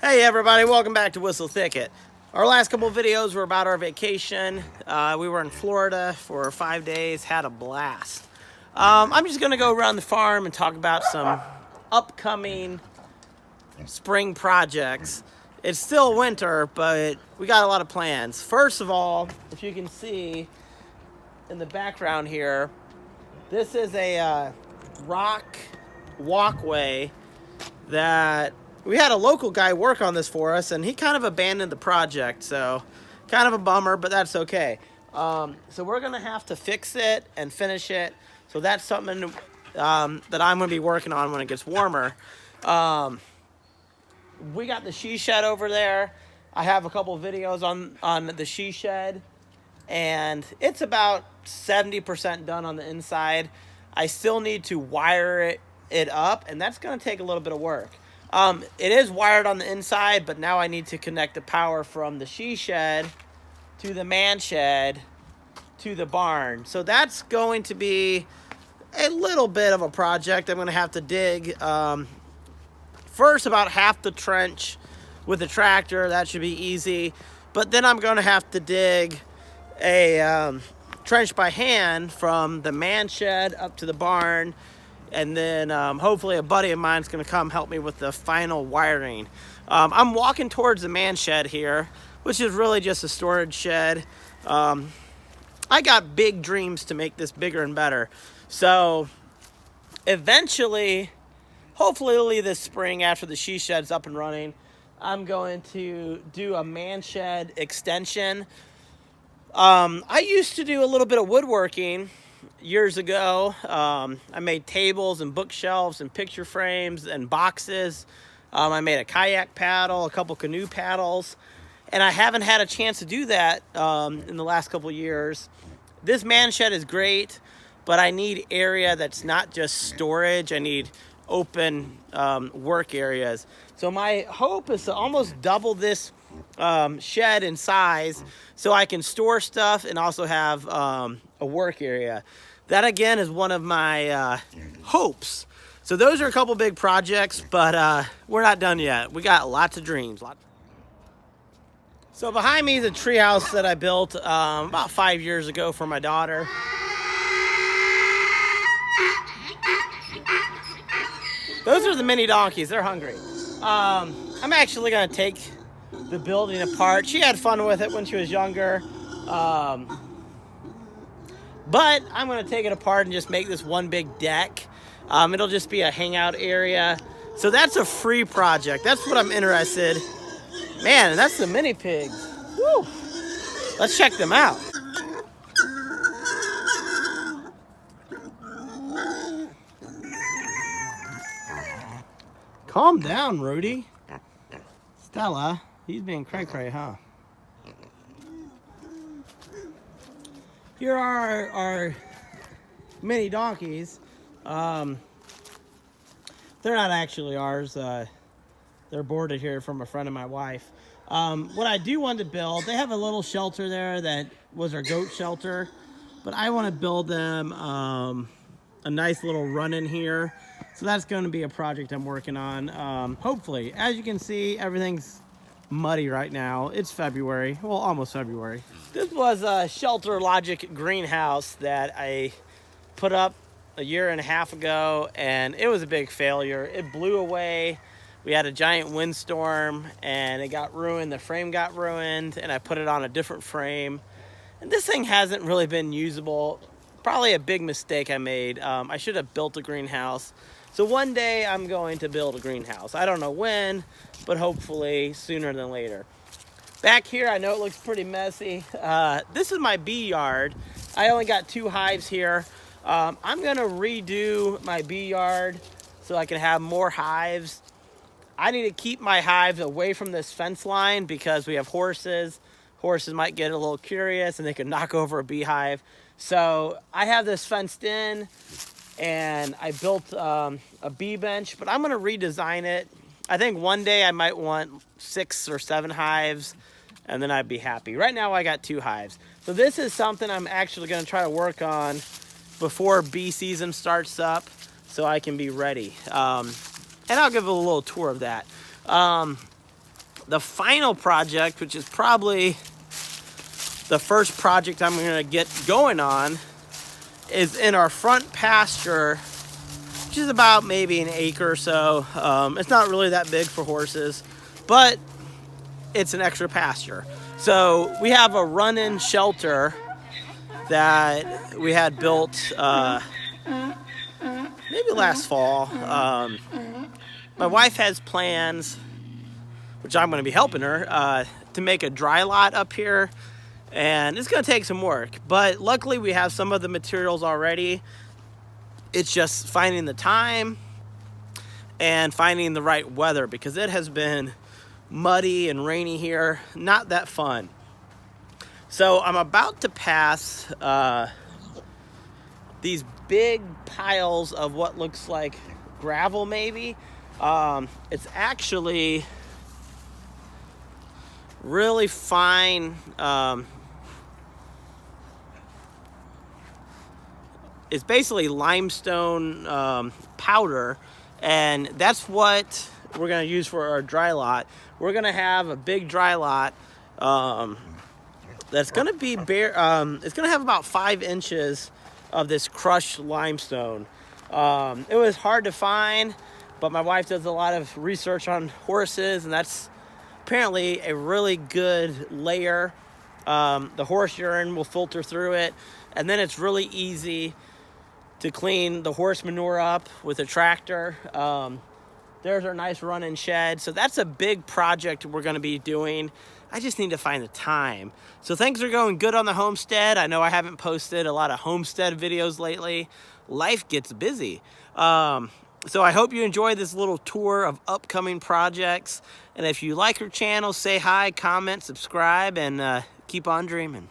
Hey everybody, welcome back to Whistle Thicket. Our last couple of videos were about our vacation. We were in Florida for 5 days, had a blast. I'm just gonna go around the farm and talk about some upcoming spring projects. It's still winter, but we got a lot of plans. First of all, if you can see in the background here, this is a rock walkway that we had a local guy work on this for us, and he kind of abandoned the project, so kind of a bummer, but that's okay. So we're gonna have to fix it and finish it. So that's something that I'm gonna be working on when it gets warmer. We got the she shed over there. I have a couple of videos on the she shed, and it's about 70% done on the inside. I still need to wire it up, and that's gonna take a little bit of work. It is wired on the inside, but now I need to connect the power from the she shed to the man shed to the barn. So that's going to be a little bit of a project. I'm going to have to dig first about half the trench with the tractor. That should be easy. But then I'm going to have to dig a trench by hand from the man shed up to the barn. And then hopefully a buddy of mine is going to come help me with the final wiring. I'm walking towards the man shed here, which is really just a storage shed. I got big dreams to make this bigger and better. So eventually, hopefully this spring after the she shed's up and running, I'm going to do a man shed extension. I used to do a little bit of woodworking years ago. I made tables and bookshelves and picture frames and boxes. I made a kayak paddle, a couple canoe paddles, and I haven't had a chance to do that in the last couple years. This man shed is great, but I need area that's not just storage. I need open work areas. So my hope is to almost double this shed in size so I can store stuff and also have a work area. That again is one of my hopes. So those are a couple big projects, but we're not done yet. We got lots of dreams. So behind me is a treehouse that I built about 5 years ago for my daughter. Those are the mini donkeys. They're hungry. I'm actually gonna take the building apart. She had fun with it when she was younger. But I'm going to take it apart and just make this one big deck. It'll just be a hangout area. So that's a free project. That's what I'm interested. Man, and that's the mini pigs. Woo! Let's check them out. Calm down, Rudy. Stella, he's being cray-cray, huh? Here are our mini donkeys. They're not actually ours. They're boarded here from a friend of my wife. What I do want to build, they have a little shelter there that was our goat shelter, but I want to build them a nice little run in here. So that's going to be a project I'm working on. Hopefully, as you can see, everything's muddy right now. It's February, well, almost February. This was a Shelter Logic greenhouse that I put up a year and a half ago, and it was a big failure. It blew away. We had a giant windstorm and it got ruined. The frame got ruined, and I put it on a different frame. And this thing hasn't really been usable. Probably a big mistake I made. I should have built a greenhouse. So one day I'm going to build a greenhouse. I don't know when, but hopefully sooner than later. Back here, I know it looks pretty messy. This is my bee yard. I only got 2 hives here. I'm gonna redo my bee yard so I can have more hives. I need to keep my hives away from this fence line because we have horses. Horses might get a little curious and they could knock over a beehive. So I have this fenced in, and I built a bee bench, but I'm gonna redesign it. I think one day I might want 6 or 7 hives, and then I'd be happy. Right now I got 2 hives. So this is something I'm actually gonna try to work on before bee season starts up so I can be ready. And I'll give a little tour of that. the final project, which is probably the first project I'm gonna get going on, is in our front pasture, which is about maybe an acre or so. It's not really that big for horses, but it's an extra pasture. So we have a run-in shelter that we had built maybe last fall. My wife has plans, which I'm going to be helping her, to make a dry lot up here, and it's going to take some work, but luckily we have some of the materials already. It's just finding the time and finding the right weather, because it has been muddy and rainy here. Not that fun. So I'm about to pass these big piles of what looks like gravel maybe. It's actually really fine. It's basically limestone powder, and that's what we're going to use for our dry lot. We're going to have a big dry lot that's going to be bare. It's going to have about 5 inches of this crushed limestone. It was hard to find, but my wife does a lot of research on horses, and that's apparently a really good layer. The horse urine will filter through it, and then it's really easy to clean the horse manure up with a tractor. There's our nice run-in shed. So that's a big project we're going to be doing. I just need to find the time. So things are going good on the homestead. I know I haven't posted a lot of homestead videos lately. Life gets busy. So I hope you enjoyed this little tour of upcoming projects. And if you like our channel, say hi, comment, subscribe, and keep on dreaming.